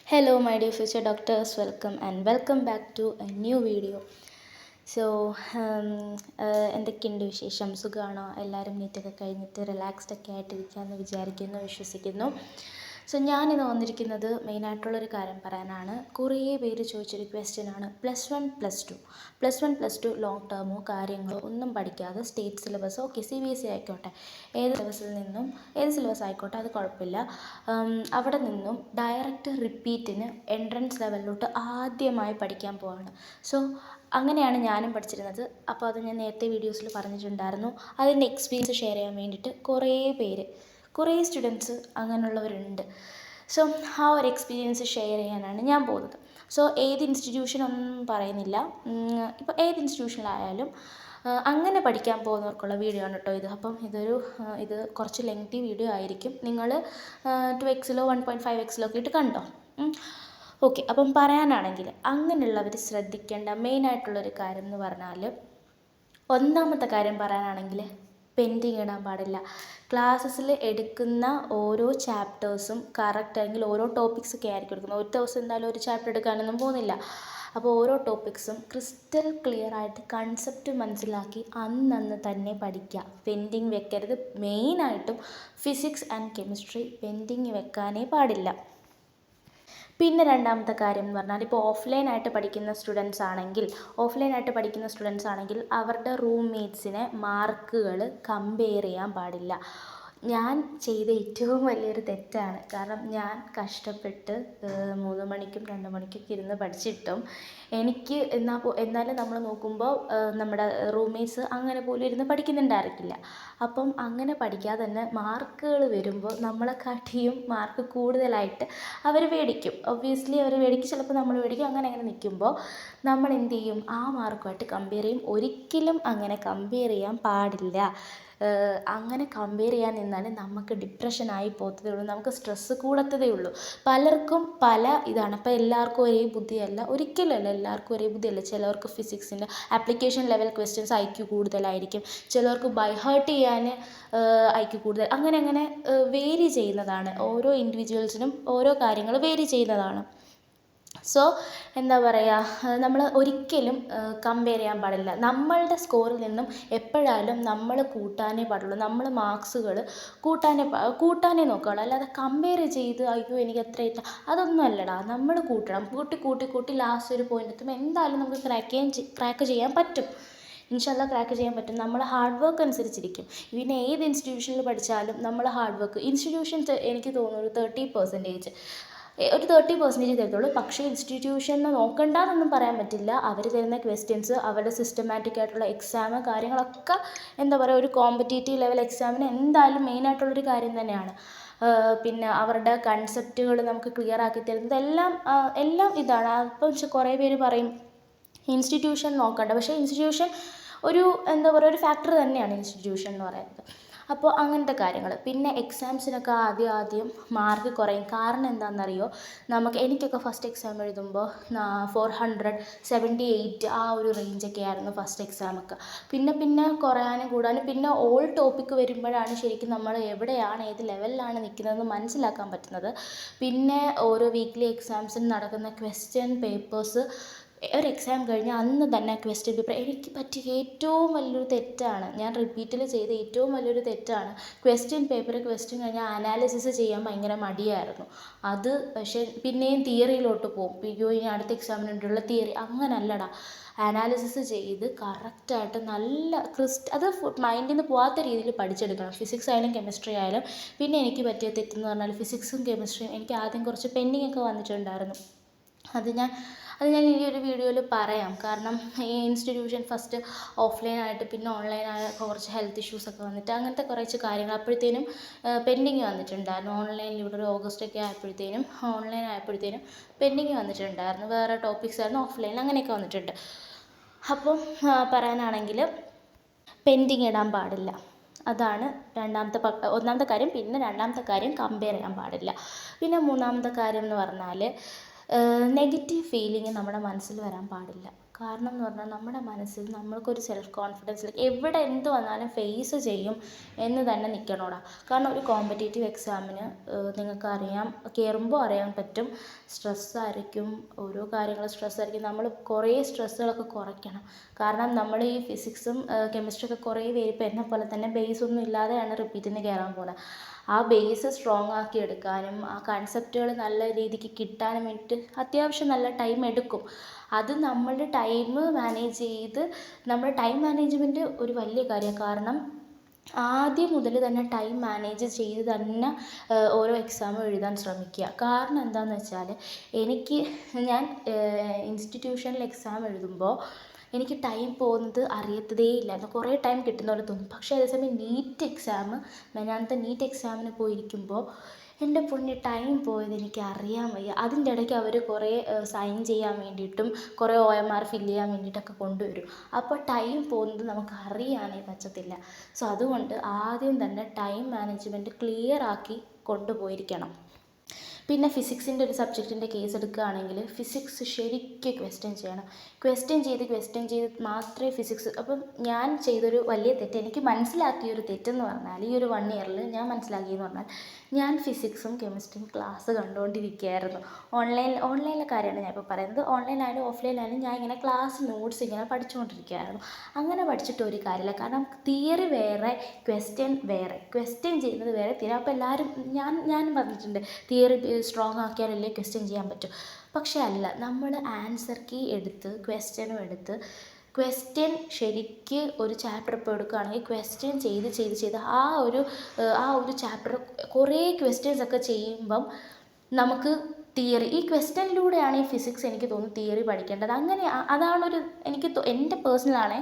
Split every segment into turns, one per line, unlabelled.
Hello, my dear future doctors. Welcome back to a new video. So എന്തൊക്കെയുണ്ട് വിശേഷം? സുഖമാണോ? എല്ലാവരും നീറ്റൊക്കെ കഴിഞ്ഞിട്ട് റിലാക്സ്ഡൊക്കെ ആയിട്ടിരിക്കാമെന്ന് വിശ്വസിക്കുന്നു. സോ ഞാനിന്ന് വന്നിരിക്കുന്നത് മെയിനായിട്ടുള്ളൊരു കാര്യം പറയാനാണ്. കുറേ പേര് ചോദിച്ചൊരു ക്വസ്റ്റ്യനാണ് plus one plus two long ടേമോ കാര്യങ്ങളോ ഒന്നും പഠിക്കാതെ സ്റ്റേറ്റ് സിലബസ്, ഓക്കെ CBSE ആയിക്കോട്ടെ, ഏത് സിലബസ് ആയിക്കോട്ടെ, അത് കുഴപ്പമില്ല, അവിടെ നിന്നും ഡയറക്റ്റ് റിപ്പീറ്റിന് എൻട്രൻസ് ലെവലിലോട്ട് ആദ്യമായി പഠിക്കാൻ പോവാണ്. സോ അങ്ങനെയാണ് ഞാനും പഠിച്ചിരുന്നത്. അപ്പോൾ അത് ഞാൻ നേരത്തെ വീഡിയോസിൽ പറഞ്ഞിട്ടുണ്ടായിരുന്നു. അതിൻ്റെ എക്സ്പീരിയൻസ് ഷെയർ ചെയ്യാൻ വേണ്ടിയിട്ട് കുറേ സ്റ്റുഡൻസ് അങ്ങനെയുള്ളവരുണ്ട്. സോ ആ ഒരു എക്സ്പീരിയൻസ് ഷെയർ ചെയ്യാനാണ് ഞാൻ പോകുന്നത്. സോ ഏത് ഇൻസ്റ്റിറ്റ്യൂഷനൊന്നും പറയുന്നില്ല, ഇപ്പോൾ ഏത് ഇൻസ്റ്റിറ്റ്യൂഷനിലായാലും അങ്ങനെ പഠിക്കാൻ പോകുന്നവർക്കുള്ള വീഡിയോ ആണ് കേട്ടോ ഇത്. അപ്പം ഇത് കുറച്ച് ലെങ്തി വീഡിയോ ആയിരിക്കും. നിങ്ങൾ 2x 1.5x ഇട്ട് കണ്ടോ. ഓക്കെ, അപ്പം പറയാനാണെങ്കിൽ അങ്ങനെയുള്ളവർ ശ്രദ്ധിക്കേണ്ട മെയിനായിട്ടുള്ളൊരു കാര്യം എന്ന് പറഞ്ഞാൽ, ഒന്നാമത്തെ കാര്യം പറയാനാണെങ്കിൽ പെൻഡിങ് ഇടാൻ പാടില്ല. ക്ലാസ്സസിൽ എടുക്കുന്ന ഓരോ ചാപ്റ്റേഴ്സും കറക്റ്റ്, അല്ലെങ്കിൽ ഓരോ ടോപ്പിക്സൊക്കെ ആയിരിക്കും എടുക്കുന്നത്. ഒരു ദിവസം എന്തായാലും ഒരു ചാപ്റ്റർ എടുക്കാനൊന്നും പോകുന്നില്ല. അപ്പോൾ ഓരോ ടോപ്പിക്സും ക്രിസ്റ്റൽ ക്ലിയർ ആയിട്ട് കൺസെപ്റ്റ് മനസ്സിലാക്കി അന്നന്ന് തന്നെ പഠിക്കുക. പെൻഡിങ് വെക്കരുത്. മെയിനായിട്ടും ഫിസിക്സ് ആൻഡ് കെമിസ്ട്രി പെൻഡിങ് വെക്കാനേ പാടില്ല. പിന്നെ രണ്ടാമത്തെ കാര്യം എന്ന് പറഞ്ഞാൽ, ഇപ്പോൾ ഓഫ്ലൈനായിട്ട് പഠിക്കുന്ന സ്റ്റുഡൻസ് ആണെങ്കിൽ അവരുടെ റൂംമേറ്റ്സിനെ മാർക്കുകൾ കമ്പയർ ചെയ്യാൻ പാടില്ല. ഞാൻ ചെയ്ത ഏറ്റവും വലിയൊരു തെറ്റാണ്. കാരണം ഞാൻ കഷ്ടപ്പെട്ട് 3 മണിക്കും 2 മണിക്കൊക്കെ ഇരുന്ന് പഠിച്ചിട്ടും എനിക്ക് എന്നാലും നമ്മൾ നോക്കുമ്പോൾ നമ്മുടെ റൂംമേറ്റ്സ് അങ്ങനെ പോലും ഇരുന്ന് പഠിക്കുന്നുണ്ടായിരിക്കില്ല. അപ്പം അങ്ങനെ പഠിക്കാതെ തന്നെ മാർക്കുകൾ വരുമ്പോൾ നമ്മളെക്കാട്ടിയും മാർക്ക് കൂടുതലായിട്ട് അവർ മേടിക്കും. ഒബ്വിയസ്ലി അവർ മേടിക്കും, ചിലപ്പോൾ നമ്മൾ മേടിക്കും. അങ്ങനെ നിൽക്കുമ്പോൾ നമ്മൾ എന്ത് ചെയ്യും? ആ മാർക്കുമായിട്ട് കമ്പയർ ചെയ്യും. ഒരിക്കലും അങ്ങനെ കമ്പയർ ചെയ്യാൻ പാടില്ല. അങ്ങനെ കമ്പയർ ചെയ്യാൻ നിന്നാൽ നമുക്ക് ഡിപ്രഷനായി പോകത്തതേ ഉള്ളൂ, നമുക്ക് സ്ട്രെസ്സ് കൂടത്തതേ ഉള്ളൂ. പലർക്കും പല ഇതാണ്. അപ്പോൾ എല്ലാവർക്കും ഒരേ ബുദ്ധിയല്ല, ഒരിക്കലുമല്ല എല്ലാവർക്കും ഒരേ ബുദ്ധിയല്ല. ചിലവർക്ക് ഫിസിക്സിൻ്റെ ആപ്ലിക്കേഷൻ ലെവൽ ക്വസ്റ്റ്യൻസ് IQ കൂടുതലായിരിക്കും, ചിലവർക്ക് ബൈ ഹാർട്ട് ചെയ്യാൻ IQ കൂടുതൽ, അങ്ങനെ വേരി ചെയ്യുന്നതാണ്. ഓരോ ഇൻഡിവിജ്വൽസിനും ഓരോ കാര്യങ്ങൾ വേരി ചെയ്യുന്നതാണ്. സോ എന്താ പറയുക, നമ്മൾ ഒരിക്കലും കമ്പയർ ചെയ്യാൻ പാടില്ല. നമ്മളുടെ സ്കോറിൽ നിന്നും എപ്പോഴായാലും നമ്മൾ കൂട്ടാനേ പാടുള്ളൂ. നമ്മൾ മാർക്സുകൾ കൂട്ടാനേ നോക്കുകയുള്ളൂ. അല്ലാതെ കമ്പയർ ചെയ്ത് അയ്യോ എനിക്ക് എത്ര ഇല്ല, അതൊന്നും അല്ലടാ. നമ്മൾ കൂട്ടണം. കൂട്ടി ലാസ്റ്റ് ഒരു പോയിന്റ് എത്തുമ്പോൾ എന്തായാലും നമുക്ക് ക്രാക്ക് ചെയ്യാൻ പറ്റും. ഇൻഷാല്ലാ ക്രാക്ക് ചെയ്യാൻ പറ്റും. നമ്മൾ ഹാർഡ് വർക്ക് അനുസരിച്ചിരിക്കും. പിന്നെ ഏത് ഇൻസ്റ്റിറ്റ്യൂഷനിൽ പഠിച്ചാലും നമ്മൾ ഹാർഡ് വർക്ക്, ഇൻസ്റ്റിറ്റ്യൂഷൻസ് എനിക്ക് തോന്നുന്നു ഒരു 30% തരത്തുള്ളൂ. പക്ഷേ ഇൻസ്റ്റിറ്റ്യൂഷന് നോക്കണ്ടെന്നൊന്നും പറയാൻ പറ്റില്ല. അവർ തരുന്ന ക്വസ്റ്റ്യൻസ്, അവരുടെ സിസ്റ്റമാറ്റിക് ആയിട്ടുള്ള എക്സാം കാര്യങ്ങളൊക്കെ എന്താ പറയുക, ഒരു കോമ്പറ്റേറ്റീവ് ലെവൽ എക്സാമിന് എന്തായാലും മെയിനായിട്ടുള്ളൊരു കാര്യം തന്നെയാണ്. പിന്നെ അവരുടെ കൺസെപ്റ്റുകൾ നമുക്ക് ക്ലിയർ ആക്കി തരുന്നത് എല്ലാം ഇതാണ്. അപ്പം കുറേ പേര് പറയും ഇൻസ്റ്റിറ്റ്യൂഷൻ നോക്കണ്ട. പക്ഷേ ഇൻസ്റ്റിറ്റ്യൂഷൻ ഒരു എന്താ പറയുക, ഒരു ഫാക്ടർ തന്നെയാണ് ഇൻസ്റ്റിറ്റ്യൂഷൻ എന്ന് പറയുന്നത്. അപ്പോൾ അങ്ങനത്തെ കാര്യങ്ങൾ. പിന്നെ എക്സാംസിനൊക്കെ ആദ്യം മാർക്ക് കുറയും. കാരണം എന്താണെന്നറിയോ, എനിക്കൊക്കെ ഫസ്റ്റ് എക്സാം എഴുതുമ്പോൾ 478 ആ ഒരു റേഞ്ചൊക്കെ ആയിരുന്നു ഫസ്റ്റ് എക്സാമൊക്കെ. പിന്നെ കുറയാനും കൂടാനും, പിന്നെ ഓൾ ടോപ്പിക്ക് വരുമ്പോഴാണ് ശരിക്കും നമ്മൾ എവിടെയാണ്, ഏത് ലെവലിലാണ് നിൽക്കുന്നതെന്ന് മനസ്സിലാക്കാൻ പറ്റുന്നത്. പിന്നെ ഓരോ വീക്ക്ലി എക്സാംസിന് നടക്കുന്ന ക്വസ്റ്റ്യൻ പേപ്പേഴ്സ്, ഒരു എക്സാം കഴിഞ്ഞാൽ അന്ന് തന്നെ ക്വസ്റ്റ്യൻ പേപ്പർ, എനിക്ക് പറ്റിയ ഏറ്റവും വലിയൊരു തെറ്റാണ്, ഞാൻ റിപ്പീറ്റിൽ ചെയ്ത ഏറ്റവും വലിയൊരു തെറ്റാണ്, ക്വസ്റ്റ്യൻ കഴിഞ്ഞാൽ അനാലിസിസ് ചെയ്യാൻ ഭയങ്കര മടിയായിരുന്നു. അത് പക്ഷേ പിന്നെയും തിയറിയിലോട്ട് പോകും. അയ്യോ ഇനി അടുത്ത എക്സാമിനുള്ള തിയറി, അങ്ങനല്ലടാ. അനാലിസിസ് ചെയ്ത് കറക്റ്റായിട്ട് നല്ല അത് മൈൻഡിൽ നിന്ന് പോകാത്ത രീതിയിൽ പഠിച്ചെടുക്കണം. ഫിസിക്സ് ആയാലും കെമിസ്ട്രി ആയാലും. പിന്നെ എനിക്ക് പറ്റിയ തെറ്റെന്ന് പറഞ്ഞാൽ ഫിസിക്സും കെമിസ്ട്രിയും എനിക്ക് ആദ്യം കുറച്ച് പെൻഡിങ് ഒക്കെ വന്നിട്ടുണ്ടായിരുന്നു. അത് ഞാൻ ഈ ഒരു വീഡിയോയിൽ പറയാം. കാരണം ഈ ഇൻസ്റ്റിറ്റ്യൂഷൻ ഫസ്റ്റ് ഓഫ്ലൈനായിട്ട് പിന്നെ ഓൺലൈനായ കുറച്ച് ഹെൽത്ത് ഇഷ്യൂസൊക്കെ വന്നിട്ട് അങ്ങനത്തെ കുറച്ച് കാര്യങ്ങൾ അപ്പോഴത്തേനും പെൻഡിങ് വന്നിട്ടുണ്ടായിരുന്നു. ഓൺലൈനിൽ ഇവിടെ ഒരു ഓഗസ്റ്റൊക്കെ ഓൺലൈൻ ആയപ്പോഴത്തേനും പെൻഡിങ് വന്നിട്ടുണ്ടായിരുന്നു. വേറെ ടോപ്പിക്സ് ആയിരുന്നു, ഓഫ്ലൈൻ അങ്ങനെയൊക്കെ വന്നിട്ടുണ്ട്. അപ്പം പറയാനാണെങ്കിൽ പെൻഡിങ് ഇടാൻ പാടില്ല. അതാണ് ഒന്നാമത്തെ കാര്യം. പിന്നെ രണ്ടാമത്തെ കാര്യം കമ്പയർ ചെയ്യാൻ പാടില്ല. പിന്നെ മൂന്നാമത്തെ കാര്യം എന്ന് പറഞ്ഞാൽ നെഗറ്റീവ് ഫീലിംഗ് നമ്മുടെ മനസ്സിൽ വരാൻ പാടില്ല. കാരണം എന്ന് പറഞ്ഞാൽ നമ്മുടെ മനസ്സിൽ നമ്മൾക്കൊരു സെൽഫ് കോൺഫിഡൻസ് എവിടെ എന്ത് വന്നാലും ഫേസ് ചെയ്യും എന്ന് തന്നെ നിൽക്കണോടാ. കാരണം ഒരു കോമ്പറ്റേറ്റീവ് എക്സാമിന് നിങ്ങൾക്കറിയാം, കയറുമ്പോൾ അറിയാൻ പറ്റും, സ്ട്രെസ്സായിരിക്കും, ഓരോ കാര്യങ്ങളും സ്ട്രെസ്സായിരിക്കും. നമ്മൾ കുറേ സ്ട്രെസ്സുകളൊക്കെ കുറയ്ക്കണം. കാരണം നമ്മൾ ഈ ഫിസിക്സും കെമിസ്ട്രിയൊക്കെ കുറേ പേര് ഇപ്പോൾ എന്നെ പോലെ തന്നെ ബേസ് ഒന്നും ഇല്ലാതെയാണ് റിപ്പീറ്റിന് കയറാൻ പോകുന്നത്. ആ ബേസ് സ്ട്രോങ് ആക്കി എടുക്കാനും ആ കൺസെപ്റ്റുകൾ നല്ല രീതിക്ക് കിട്ടാനും വേണ്ടിയിട്ട് അത്യാവശ്യം നല്ല ടൈം എടുക്കും. അത് നമ്മളുടെ ടൈം മാനേജ് ചെയ്ത്, നമ്മുടെ ടൈം മാനേജ്മെൻറ്റ് ഒരു വലിയ കാര്യമാണ്. കാരണം ആദ്യം മുതൽ തന്നെ ടൈം മാനേജ് ചെയ്ത് തന്നെ ഓരോ എക്സാമും എഴുതാൻ ശ്രമിക്കുക. കാരണം എന്താണെന്ന് വെച്ചാൽ ഞാൻ ഇൻസ്റ്റിറ്റ്യൂഷനിൽ എക്സാം എഴുതുമ്പോൾ എനിക്ക് ടൈം പോകുന്നത് അറിയത്തതേ ഇല്ലായിരുന്നു. കുറേ ടൈം കിട്ടുന്ന പോലെ തോന്നും. പക്ഷേ അതേസമയം നീറ്റ് എക്സാമിന് പോയിരിക്കുമ്പോൾ എൻ്റെ പൊന്നെ ടൈം പോയത് എനിക്ക് അറിയാൻ വയ്യ. അതിൻ്റെ ഇടയ്ക്ക് അവർ കുറേ സൈൻ ചെയ്യാൻ വേണ്ടിയിട്ടും കുറേ OMR ഫില്ല് ചെയ്യാൻ വേണ്ടിയിട്ടൊക്കെ കൊണ്ടുവരും. അപ്പോൾ ടൈം പോകുന്നത് നമുക്ക് അറിയാനേ പറ്റത്തില്ല. സോ അതുകൊണ്ട് ആദ്യം തന്നെ ടൈം മാനേജ്മെൻറ്റ് ക്ലിയർ ആക്കി കൊണ്ടുപോയിരിക്കണം. പിന്നെ ഫിസിക്സിൻ്റെ ഒരു സബ്ജക്റ്റിൻ്റെ കേസ് എടുക്കുകയാണെങ്കിൽ ഫിസിക്സ് ശരിക്കും ക്വസ്റ്റ്യൻ ചെയ്യണം. ക്വസ്റ്റ്യൻ ചെയ്ത് മാത്രമേ ഫിസിക്സ്. അപ്പം ഞാൻ ചെയ്തൊരു വലിയ തെറ്റ്, എനിക്ക് മനസ്സിലാക്കിയൊരു തെറ്റെന്ന് പറഞ്ഞാൽ, ഈ ഒരു 1 ഇയറിൽ ഞാൻ മനസ്സിലാക്കിയെന്ന് പറഞ്ഞാൽ, ഞാൻ ഫിസിക്സും കെമിസ്ട്രിയും ക്ലാസ് കണ്ടുകൊണ്ടിരിക്കുകയായിരുന്നു. ഓൺലൈനിലെ കാര്യമാണ് ഞാൻ ഇപ്പോൾ പറയുന്നത്. ഓൺലൈനായാലും ഓഫ്ലൈനായാലും ഞാൻ ഇങ്ങനെ ക്ലാസ് നോട്ട്സ് ഇങ്ങനെ പഠിച്ചുകൊണ്ടിരിക്കുകയായിരുന്നു. അങ്ങനെ പഠിച്ചിട്ട് ഒരു കാര്യമില്ല. കാരണം തിയറി വേറെ, ക്വസ്റ്റ്യൻ വേറെ, ക്വസ്റ്റ്യൻ ചെയ്യുന്നത് വേറെ, തിയറി. അപ്പോൾ എല്ലാവരും ഞാനും പറഞ്ഞിട്ടുണ്ട്, തിയറി സ്ട്രോങ് ആക്കിയാലല്ലേ ക്വസ്റ്റ്യൻ ചെയ്യാൻ പറ്റും. പക്ഷേ അല്ല, നമ്മൾ ആൻസർ കീ എടുത്ത് ക്വസ്റ്റ്യനും എടുത്ത് ക്വസ്റ്റ്യൻ ശരിക്ക് ഒരു ചാപ്റ്റർ ഇപ്പോൾ എടുക്കുകയാണെങ്കിൽ ക്വസ്റ്റ്യൻ ചെയ്ത് ആ ഒരു ചാപ്റ്റർ കുറേ ക്വസ്റ്റ്യൻസൊക്കെ ചെയ്യുമ്പം നമുക്ക് ഈ ക്വസ്റ്റ്യനിലൂടെയാണ് ഈ ഫിസിക്സ് എനിക്ക് തോന്നുന്നു തിയറി പഠിക്കേണ്ടത്. അങ്ങനെ അതാണൊരു എൻ്റെ പേഴ്സണലാണേ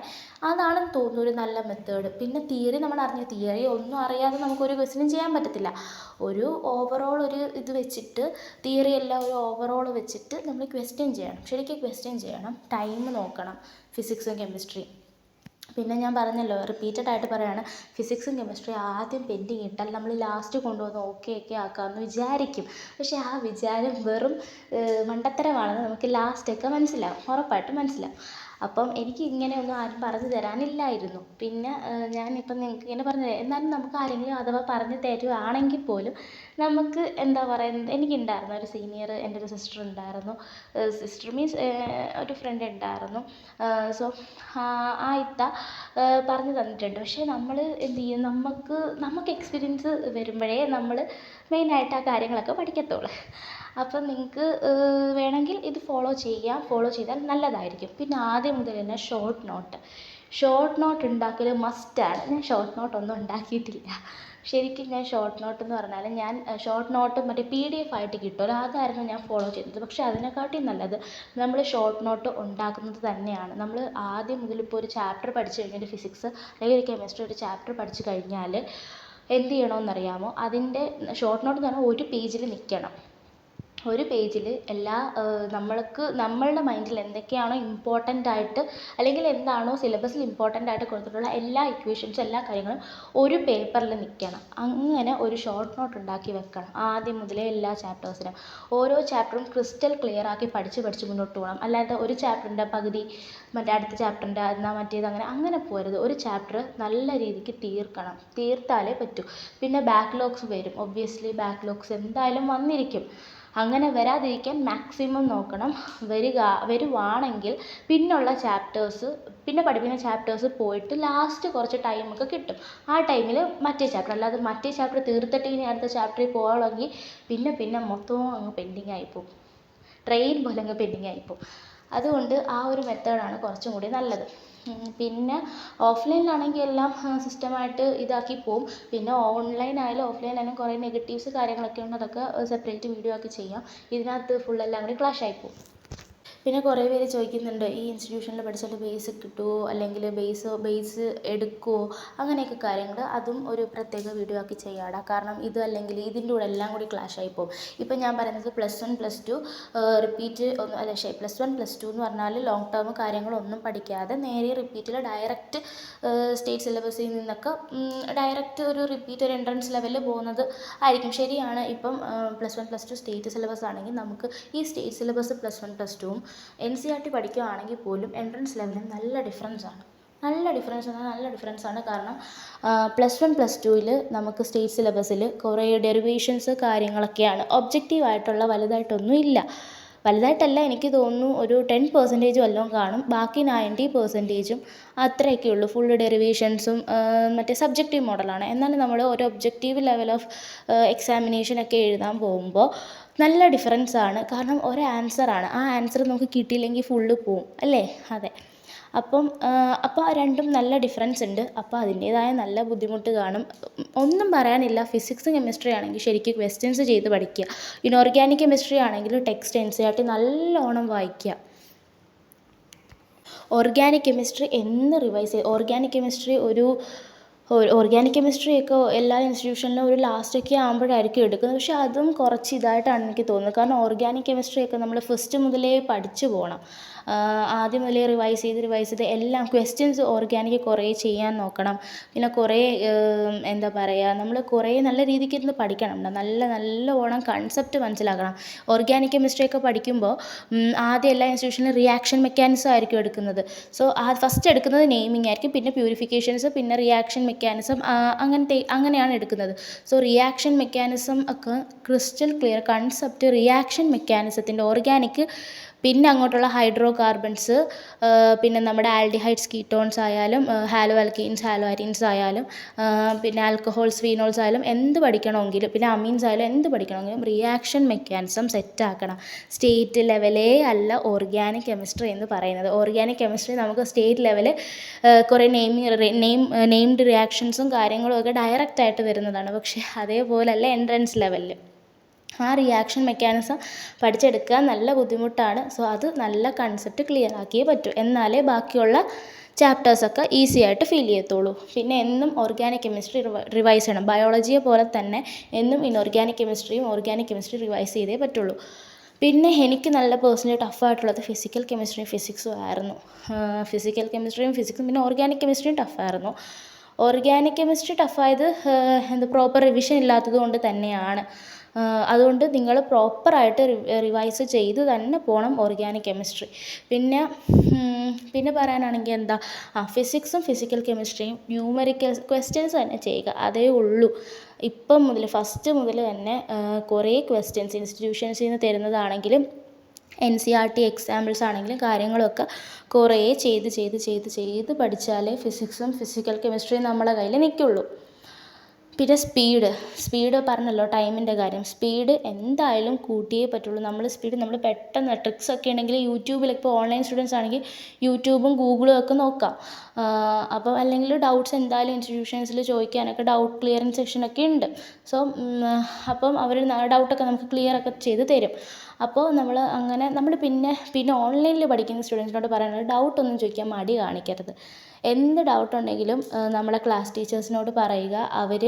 അതാണെന്ന് തോന്നുന്നു ഒരു നല്ല മെത്തേഡ്. പിന്നെ തിയറി തിയറി ഒന്നും അറിയാതെ നമുക്കൊരു ക്വസ്റ്റ്യനും ചെയ്യാൻ പറ്റത്തില്ല. ഒരു ഓവറോൾ ഒരു ഇത് വെച്ചിട്ട്, തിയറി എല്ലാം ഒരു ഓവറോൾ വെച്ചിട്ട് നമ്മൾ ക്വസ്റ്റ്യൻ ചെയ്യണം. ശരിക്കും ക്വസ്റ്റ്യൻ ചെയ്യണം, ടൈം നോക്കണം ഫിസിക്സും കെമിസ്ട്രിയും. പിന്നെ ഞാൻ പറഞ്ഞല്ലോ, റിപ്പീറ്റഡ് ആയിട്ട് പറയുകയാണ്, ഫിസിക്സും കെമിസ്ട്രി ആദ്യം പെൻഡിങ് ഇട്ടാൽ നമ്മൾ ലാസ്റ്റ് കൊണ്ടുവന്ന് ഒക്കെ ആക്കാമെന്ന് വിചാരിക്കും. പക്ഷേ ആ വിചാരം വെറും മണ്ടത്തരമാണെന്ന് നമുക്ക് ലാസ്റ്റൊക്കെ മനസ്സിലാവും, ഉറപ്പായിട്ടും മനസ്സിലാവും. അപ്പം എനിക്ക് ഇങ്ങനെയൊന്നും ആരും പറഞ്ഞു തരാനില്ലായിരുന്നു. പിന്നെ ഞാനിപ്പം നിങ്ങൾക്ക് ഇങ്ങനെ പറഞ്ഞു തരാം. എന്നാലും നമുക്ക് ആരെങ്കിലും അഥവാ പറഞ്ഞു തരുവാണെങ്കിൽ പോലും നമുക്ക് എന്താ പറയുന്നത്, എനിക്കുണ്ടായിരുന്നു ഒരു സീനിയർ, എൻ്റെ ഒരു സിസ്റ്റർ ഉണ്ടായിരുന്നു. സിസ്റ്റർ മീൻസ് ഒരു ഫ്രണ്ട് ഉണ്ടായിരുന്നു. സോ ആ ഇത്ത പറഞ്ഞു തന്നിട്ടുണ്ട്. പക്ഷേ നമ്മൾ എന്ത് ചെയ്യും, നമുക്ക് എക്സ്പീരിയൻസ് വരുമ്പോഴേ നമ്മൾ മെയിനായിട്ട് ആ കാര്യങ്ങളൊക്കെ പഠിക്കത്തുള്ളൂ. അപ്പം നിങ്ങൾക്ക് വേണമെങ്കിൽ ഇത് ഫോളോ ചെയ്താൽ നല്ലതായിരിക്കും. പിന്നെ ആദ്യം മുതൽ തന്നെ ഷോർട്ട് നോട്ട് ഉണ്ടാക്കൽ മസ്റ്റാണ്. ഞാൻ ഷോർട്ട് നോട്ടൊന്നും ഉണ്ടാക്കിയിട്ടില്ല. ശരിക്കും ഞാൻ ഷോർട്ട് നോട്ട് എന്ന് പറഞ്ഞാൽ ഷോർട്ട് നോട്ട് മറ്റേ PDF ആയിട്ട് കിട്ടുമല്ലോ, അതായിരുന്നു ഞാൻ ഫോളോ ചെയ്തത്. പക്ഷേ അതിനെക്കാട്ടിയും നല്ലത് നമ്മൾ ഷോർട്ട് നോട്ട് ഉണ്ടാക്കുന്നത് തന്നെയാണ്. നമ്മൾ ആദ്യം മുതൽ ഇപ്പോൾ ഒരു ചാപ്റ്റർ പഠിച്ചു കഴിഞ്ഞാൽ, ഫിസിക്സ് അല്ലെങ്കിൽ ഒരു കെമിസ്ട്രി ഒരു ചാപ്റ്റർ പഠിച്ചു കഴിഞ്ഞാൽ എന്ത് ചെയ്യണമെന്നറിയാമോ? അതിൻ്റെ ഷോർട്ട് നോട്ട് എന്ന് പറഞ്ഞാൽ ഒരു പേജിൽ നിൽക്കണം. ഒരു പേജിൽ നമ്മളുടെ മൈൻഡിൽ എന്തൊക്കെയാണോ ഇമ്പോർട്ടൻ്റ് ആയിട്ട്, അല്ലെങ്കിൽ എന്താണോ സിലബസിൽ ഇമ്പോർട്ടൻ്റ് ആയിട്ട് കൊടുത്തിട്ടുള്ള എല്ലാ ഇക്വേഷൻസും എല്ലാ കാര്യങ്ങളും ഒരു പേപ്പറിൽ നിൽക്കണം. അങ്ങനെ ഒരു ഷോർട്ട് നോട്ട് ഉണ്ടാക്കി വെക്കണം ആദ്യം മുതലേ എല്ലാ ചാപ്റ്റേഴ്സിനും. ഓരോ ചാപ്റ്ററും ക്രിസ്റ്റൽ ക്ലിയർ ആക്കി പഠിച്ച് മുന്നോട്ട് പോകണം. അല്ലാതെ ഒരു ചാപ്റ്ററിൻ്റെ പകുതി അടുത്ത ചാപ്റ്ററിൻ്റെ എന്നാൽ മറ്റേത് അങ്ങനെ പോരുത്. ഒരു ചാപ്റ്റർ നല്ല രീതിക്ക് തീർത്താലേ പറ്റൂ. പിന്നെ ബാക്ക്ലോഗ്സ് വരും. ഒബ്വിയസ്ലി ബാക്ക്ലോഗ്സ് എന്തായാലും വന്നിരിക്കും. അങ്ങനെ വരാതിരിക്കാൻ മാക്സിമം നോക്കണം. വരുവാണെങ്കിൽ പിന്നെ പഠിപ്പിക്കുന്ന ചാപ്റ്റേഴ്സ് പോയിട്ട് ലാസ്റ്റ് കുറച്ച് ടൈമൊക്കെ കിട്ടും. ആ ടൈമിൽ മറ്റേ ചാപ്റ്റർ, അല്ലാതെ മറ്റേ ചാപ്റ്റർ തീർത്തിട്ട് ഇനി അടുത്ത ചാപ്റ്ററിൽ പോകണമെങ്കിൽ പിന്നെ മൊത്തവും അങ്ങ് പെൻഡിങ് ആയിപ്പോവും. ട്രെയിൻ പോലെ അങ്ങ് പെൻഡിങ് ആയിപ്പോവും. അതുകൊണ്ട് ആ ഒരു മെത്തേഡാണ് കുറച്ചും കൂടി നല്ലത്. പിന്നെ ഓഫ്ലൈനിലാണെങ്കിൽ എല്ലാം സിസ്റ്റമായിട്ട് ഇതാക്കി പോവും. പിന്നെ ഓൺലൈനായാലും ഓഫ്ലൈനായാലും കുറേ നെഗറ്റീവ്സ് കാര്യങ്ങളൊക്കെ ഉണ്ട്. അതൊക്കെ സെപ്പറേറ്റ് വീഡിയോ ആക്കി ചെയ്യാം. ഇതിനകത്ത് എല്ലാം കൂടി ക്ലാഷ് ആയിപ്പോവും. പിന്നെ കുറേ പേര് ചോദിക്കുന്നുണ്ട്, ഈ ഇൻസ്റ്റിറ്റ്യൂഷനിൽ പഠിച്ചാൽ ബേസ് കിട്ടുമോ, അല്ലെങ്കിൽ ബേസ് എടുക്കുമോ, അങ്ങനെയൊക്കെ കാര്യങ്ങൾ. അതും ഒരു പ്രത്യേക വീഡിയോ ആക്കി ചെയ്യാടാ. കാരണം ഇത് അല്ലെങ്കിൽ ഇതിൻ്റെ കൂടെ എല്ലാം കൂടി ക്ലാഷ് ആയിപ്പോവും. ഇപ്പം ഞാൻ പറയുന്നത് +1 +2 റിപ്പീറ്റ് ഒന്നും അല്ല. +1 +2 എന്ന് പറഞ്ഞാൽ ലോങ് ടേം കാര്യങ്ങളൊന്നും പഠിക്കാതെ നേരെ റിപ്പീറ്റിൽ ഡയറക്റ്റ് സ്റ്റേറ്റ് സിലബസിൽ നിന്നൊക്കെ ഡയറക്റ്റ് ഒരു റിപ്പീറ്റ് ഒരു എൻട്രൻസ് ലെവലിൽ പോകുന്നത് ആയിരിക്കും. ശരിയാണ്. ഇപ്പം +1 +2 സ്റ്റേറ്റ് സിലബസ് ആണെങ്കിൽ നമുക്ക് ഈ സ്റ്റേറ്റ് സിലബസ് +1 +2 NCERT പഠിക്കുകയാണെങ്കിൽ പോലും എൻട്രൻസ് ലെവലിൽ നല്ല ഡിഫറൻസാണ്. നല്ല ഡിഫറൻസാണ്. കാരണം +1 +2 നമുക്ക് സ്റ്റേറ്റ് സിലബസിൽ കുറേ ഡെറിവേഷൻസ് കാര്യങ്ങളൊക്കെയാണ്. ഒബ്ജക്റ്റീവായിട്ടുള്ള വലുതായിട്ടൊന്നും ഇല്ല. വലുതായിട്ടല്ല, എനിക്ക് തോന്നുന്നു ഒരു 10% വല്ലതും കാണും. ബാക്കി 90% അത്രയൊക്കെ ഉള്ളൂ. ഫുള്ള് ഡെറിവേഷൻസും മറ്റേ സബ്ജക്റ്റീവ് മോഡലാണ്. എന്നാലും നമ്മൾ ഒരു ഒബ്ജക്റ്റീവ് ലെവൽ ഓഫ് എക്സാമിനേഷനൊക്കെ എഴുതാൻ പോകുമ്പോൾ നല്ല ഡിഫറൻസാണ്. കാരണം ഒരു ആൻസറാണ്, ആ ആൻസർ നമുക്ക് കിട്ടിയില്ലെങ്കിൽ ഫുള്ള് പോവും അല്ലേ? അതെ. അപ്പോൾ രണ്ടും നല്ല ഡിഫറൻസ് ഉണ്ട്. അപ്പോൾ അതിൻ്റേതായ നല്ല ബുദ്ധിമുട്ട് കാണും. ഒന്നും പറയാനില്ല. ഫിസിക്സ് കെമിസ്ട്രി ആണെങ്കിൽ ശരിക്കും ക്വസ്റ്റ്യൻസ് ചെയ്ത് പഠിക്കുക. ഇനോർഗാനിക് കെമിസ്ട്രി ആണെങ്കിൽ ടെക്സ്റ്റ് NCERT നല്ലോണം വായിക്കുക. ഓർഗാനിക് കെമിസ്ട്രി എന്ന് റിവൈസ് ചെയ്ത്, ഓർഗാനിക് കെമിസ്ട്രിയൊക്കെ എല്ലാ ഇൻസ്റ്റിറ്റ്യൂഷനിലും ഒരു ലാസ്റ്റൊക്കെ ആകുമ്പോഴായിരിക്കും എടുക്കുന്നത്. പക്ഷേ അതും കുറച്ച് ഇതായിട്ടാണ് എനിക്ക് തോന്നുന്നത്. കാരണം ഓർഗാനിക് കെമിസ്ട്രിയൊക്കെ നമ്മൾ ഫസ്റ്റ് മുതലേ പഠിച്ചു പോകണം. ആദ്യം മുതലേ റിവൈസ് ചെയ്ത് എല്ലാം ക്വസ്റ്റ്യൻസ് ഓർഗാനിക് കുറേ ചെയ്യാൻ നോക്കണം. പിന്നെ കുറേ എന്താ പറയുക, നമ്മൾ കുറേ നല്ല രീതിക്ക് ഇരുന്ന് പഠിക്കണം. നല്ലോണം കൺസെപ്റ്റ് മനസ്സിലാക്കണം. ഓർഗാനിക് കെമിസ്ട്രിയൊക്കെ പഠിക്കുമ്പോൾ ആദ്യം എല്ലാ ഇൻസ്റ്റിറ്റ്യൂഷനിലും റിയാക്ഷൻ മെക്കാനിസം ആയിരിക്കും എടുക്കുന്നത്. സോ ഫസ്റ്റ് എടുക്കുന്നത് നെയിമിംഗ് ആയിരിക്കും, പിന്നെ പ്യൂരിഫിക്കേഷൻസ്, പിന്നെ റിയാക്ഷൻ മെക്കാനിസം, അങ്ങനെയാണ് എടുക്കുന്നത്. സോ റിയാക്ഷൻ മെക്കാനിസം ഒക്കെ ക്രിസ്റ്റൽ ക്ലിയർ കൺസെപ്റ്റ് റിയാക്ഷൻ മെക്കാനിസത്തിൻ്റെ ഓർഗാനിക്, പിന്നെ അങ്ങോട്ടുള്ള ഹൈഡ്രോ കാർബൺസ്, പിന്നെ നമ്മുടെ ആൽഡിഹൈഡ്സ് കീറ്റോൺസ് ആയാലും ഹാലോ ആൽക്കീൻസ് ഹാലോ അരീൻസ് ആയാലും പിന്നെ ആൽക്കഹോൾസ് ഫീനോൾസ് ആയാലും എന്ത് പഠിക്കണമെങ്കിലും, പിന്നെ അമീൻസ് ആയാലും എന്ത് പഠിക്കണമെങ്കിലും റിയാക്ഷൻ മെക്കാനിസം സെറ്റാക്കണം. സ്റ്റേറ്റ് ലെവലേ അല്ല ഓർഗാനിക് കെമിസ്ട്രി എന്ന് പറയുന്നത്. ഓർഗാനിക് കെമിസ്ട്രി നമുക്ക് സ്റ്റേറ്റ് ലെവൽ കുറേ നെയിംഡ് റിയാക്ഷൻസും കാര്യങ്ങളും ഒക്കെ ഡയറക്റ്റായിട്ട് വരുന്നതാണ്. പക്ഷേ അതേപോലല്ല എൻട്രൻസ് ലെവലിൽ. ആ റിയാക്ഷൻ മെക്കാനിസം പഠിച്ചെടുക്കാൻ നല്ല ബുദ്ധിമുട്ടാണ്. സോ അത് നല്ല കൺസെപ്റ്റ് ക്ലിയർ ആക്കിയേ പറ്റൂ. എന്നാലേ ബാക്കിയുള്ള ചാപ്റ്റേഴ്സൊക്കെ ഈസി ആയിട്ട് ഫീൽ ചെയ്യത്തുള്ളൂ. പിന്നെ എന്നും ഓർഗാനിക് കെമിസ്ട്രി റിവൈസ് ചെയ്യണം. ബയോളജിയെ പോലെ തന്നെ എന്നും ഇനോർഗാനിക് കെമിസ്ട്രിയും ഓർഗാനിക് കെമിസ്ട്രി റിവൈസ് ചെയ്തേ പറ്റുള്ളൂ. പിന്നെ എനിക്ക് നല്ല പേഴ്സണലി ടഫായിട്ടുള്ളത് ഫിസിക്കൽ കെമിസ്ട്രിയും ഫിസിക്സും ആയിരുന്നു. ഫിസിക്കൽ കെമിസ്ട്രിയും ഫിസിക്സും പിന്നെ ഓർഗാനിക് കെമിസ്ട്രിയും ടഫായിരുന്നു. ഓർഗാനിക് കെമിസ്ട്രി ടഫായത് പ്രോപ്പർ റിവിഷൻ ഇല്ലാത്തത് കൊണ്ട് തന്നെയാണ്. അതുകൊണ്ട് നിങ്ങൾ പ്രോപ്പറായിട്ട് റിവൈസ് ചെയ്ത് തന്നെ പോകണം ഓർഗാനിക് കെമിസ്ട്രി. പിന്നെ പറയാനാണെങ്കിൽ എന്താ, ഫിസിക്സും ഫിസിക്കൽ കെമിസ്ട്രിയും ന്യൂമറിക്കൽ ക്വസ്റ്റ്യൻസ് തന്നെ ചെയ്യുക, അതേ ഉള്ളൂ. ഇപ്പം മുതൽ ഫസ്റ്റ് മുതൽ തന്നെ കുറേ ക്വസ്റ്റ്യൻസ് ഇൻസ്റ്റിറ്റ്യൂഷൻസിൽ നിന്ന് തരുന്നതാണെങ്കിലും NCERT എക്സാമ്പിൾസ് ആണെങ്കിലും കാര്യങ്ങളൊക്കെ കുറേ ചെയ്ത് പഠിച്ചാലേ ഫിസിക്സും ഫിസിക്കൽ കെമിസ്ട്രിയും നമ്മളെ കയ്യിൽ നിൽക്കുള്ളൂ. പിന്നെ സ്പീഡ് പറഞ്ഞല്ലോ, ടൈമിൻ്റെ കാര്യം. സ്പീഡ് എന്തായാലും കൂട്ടിയേ പറ്റുള്ളൂ. നമ്മൾ പെട്ടെന്ന് ട്രിക്സൊക്കെ ഉണ്ടെങ്കിൽ യൂട്യൂബിൽ, ഇപ്പോൾ ഓൺലൈൻ സ്റ്റുഡൻസ് ആണെങ്കിൽ യൂട്യൂബും ഗൂഗിളും ഒക്കെ നോക്കാം. അപ്പോൾ അല്ലെങ്കിൽ ഡൗട്ട്സ് എന്തായാലും ഇൻസ്റ്റിറ്റ്യൂഷൻസിൽ ചോദിക്കാനൊക്കെ ഡൗട്ട് ക്ലിയറിങ് സെക്ഷനൊക്കെ ഉണ്ട്. സോ അപ്പം അവർ ഡൗട്ടൊക്കെ നമുക്ക് ക്ലിയർ ഒക്കെ ചെയ്ത് തരും. അപ്പോൾ നമ്മൾ പിന്നെ ഓൺലൈനിൽ പഠിക്കുന്ന സ്റ്റുഡൻസിനോട് പറയാനുള്ളത്, ഡൗട്ടൊന്നും ചോദിക്കാൻ മടി കാണിക്കരുത്. എന്ത് ഡൗട്ടുണ്ടെങ്കിലും നമ്മളെ ക്ലാസ് ടീച്ചേഴ്സിനോട് പറയുക. അവർ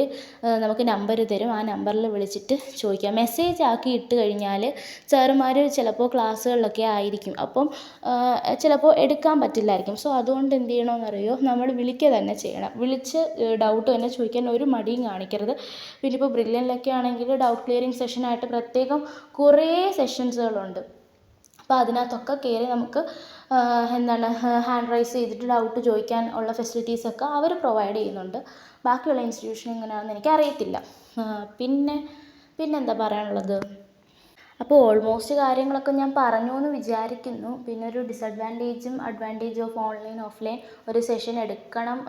നമുക്ക് നമ്പർ തരും. ആ നമ്പറിൽ വിളിച്ചിട്ട് ചോദിക്കുക. മെസ്സേജ് ആക്കി ഇട്ട് കഴിഞ്ഞാൽ സാറുമാർ ചിലപ്പോൾ ക്ലാസ്സുകളിലൊക്കെ ആയിരിക്കും, അപ്പം ചിലപ്പോൾ എടുക്കാൻ പറ്റില്ലായിരിക്കും. സോ അതുകൊണ്ട് എന്ത് ചെയ്യണമെന്നറിയോ, നമ്മൾ വിളിക്കുക തന്നെ ചെയ്യണം. വിളിച്ച് ഡൗട്ട് തന്നെ ചോദിക്കാൻ ഒരു മടിയും കാണിക്കരുത്. പിന്നെ ഇപ്പോൾ ബ്രില്യൻറ്റിലൊക്കെ ആണെങ്കിൽ ഡൗട്ട് ക്ലിയറിങ് സെഷനായിട്ട് പ്രത്യേകം കുറേ സെഷൻസുകളുണ്ട്. അപ്പോൾ അതിനകത്തൊക്കെ കയറി നമുക്ക് ഹാൻഡ് റൈസ് ചെയ്തിട്ട് ഡൗട്ട് ചോദിക്കാൻ ഉള്ള ഫെസിലിറ്റീസൊക്കെ അവർ പ്രൊവൈഡ് ചെയ്യുന്നുണ്ട്. ബാക്കിയുള്ള ഇൻസ്റ്റിറ്റ്യൂഷൻ എങ്ങനെയാണെന്ന് എനിക്കറിയത്തില്ല. പിന്നെന്താ പറയാനുള്ളത്? അപ്പോൾ ഓൾമോസ്റ്റ് കാര്യങ്ങളൊക്കെ ഞാൻ പറഞ്ഞു എന്ന് വിചാരിക്കുന്നു. പിന്നെ ഒരു അഡ്വാൻറ്റേജ് ഓഫ് ഓൺലൈൻ ഓഫ്ലൈൻ ഒരു സെഷൻ എടുക്കണം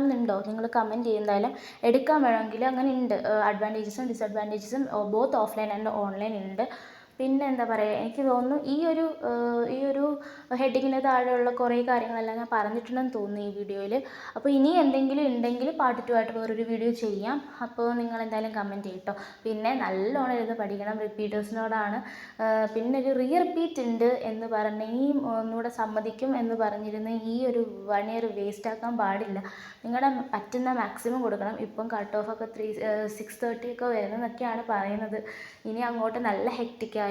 എന്നുണ്ടോ? നിങ്ങൾ കമൻറ്റ് ചെയ്യും. എന്തായാലും എടുക്കാൻ വേണമെങ്കിൽ അങ്ങനെ ഉണ്ട്. അഡ്വാൻറ്റേജസും ഡിസഡ്വാൻറ്റേജസും ബോത്ത് ഓഫ്ലൈൻ ആൻഡ് ഓൺലൈൻ ഉണ്ട്. പിന്നെ എന്താ പറയുക, എനിക്ക് തോന്നുന്നു ഈ ഒരു ഹെഡിങ്ങിന് താഴെയുള്ള കുറേ കാര്യങ്ങളെല്ലാം ഞാൻ പറഞ്ഞിട്ടുണ്ടെന്ന് തോന്നുന്നു ഈ വീഡിയോയിൽ. അപ്പോൾ ഇനി എന്തെങ്കിലും ഉണ്ടെങ്കിൽ പാർട്ട് 2 ആയിട്ട് വേറൊരു വീഡിയോ ചെയ്യാം. അപ്പോൾ നിങ്ങൾ എന്തായാലും കമൻറ്റ് ചെയ്യട്ടോ. പിന്നെ നല്ലോണം ഇരുന്ന് പഠിക്കണം. റിപ്പീറ്റേഴ്സിനോടാണ്. പിന്നെ ഒരു റിപ്പീറ്റ് ഉണ്ട് എന്ന് പറഞ്ഞ് ഒന്നുകൂടെ സമ്മതിക്കും എന്ന് പറഞ്ഞിരുന്ന് ഈ ഒരു 1 ഇയർ വേസ്റ്റ് ആക്കാൻ പാടില്ല. നിങ്ങളുടെ പറ്റുന്ന മാക്സിമം കൊടുക്കണം. ഇപ്പം കട്ട് ഓഫൊക്കെ 630 ഒക്കെ വരുന്നതെന്നൊക്കെയാണ് പറയുന്നത്. ഇനി അങ്ങോട്ട് നല്ല ഹെക്റ്റിക്കായിരിക്കും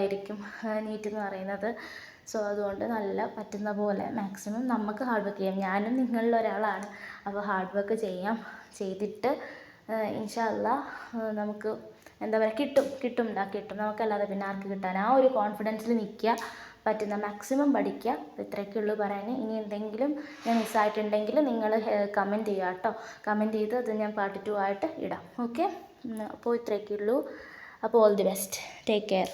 നീറ്റ് എന്ന് പറയുന്നത്. സോ അതുകൊണ്ട് നല്ല പറ്റുന്ന പോലെ മാക്സിമം നമുക്ക് ഹാർഡ് വർക്ക് ചെയ്യാം. ഞാനും നിങ്ങളിൽ ഒരാളാണ്. അപ്പോൾ ഹാർഡ് വർക്ക് ചെയ്തിട്ട് ഇൻഷാ അല്ലാഹ് നമുക്ക് എന്താ പറയുക, കിട്ടും. നമുക്കല്ലാതെ പിന്നെ ആർക്ക് കിട്ടാൻ? ആ ഒരു കോൺഫിഡൻസിൽ നിൽക്കുക. പറ്റുന്ന മാക്സിമം പഠിക്കുക. ഇത്രയൊക്കെ ഉള്ളൂ പറയാൻ. ഇനി എന്തെങ്കിലും ഞാൻ മിസ്സായിട്ടുണ്ടെങ്കിൽ നിങ്ങൾ കമൻറ്റ് ചെയ്യുക കേട്ടോ. കമൻറ്റ് ചെയ്ത് അത് ഞാൻ പാർട്ട് 2 ആയിട്ട് ഇടാം. ഓക്കെ, അപ്പോൾ ഇത്രയൊക്കെ ഉള്ളൂ. അപ്പോൾ all the best, take care.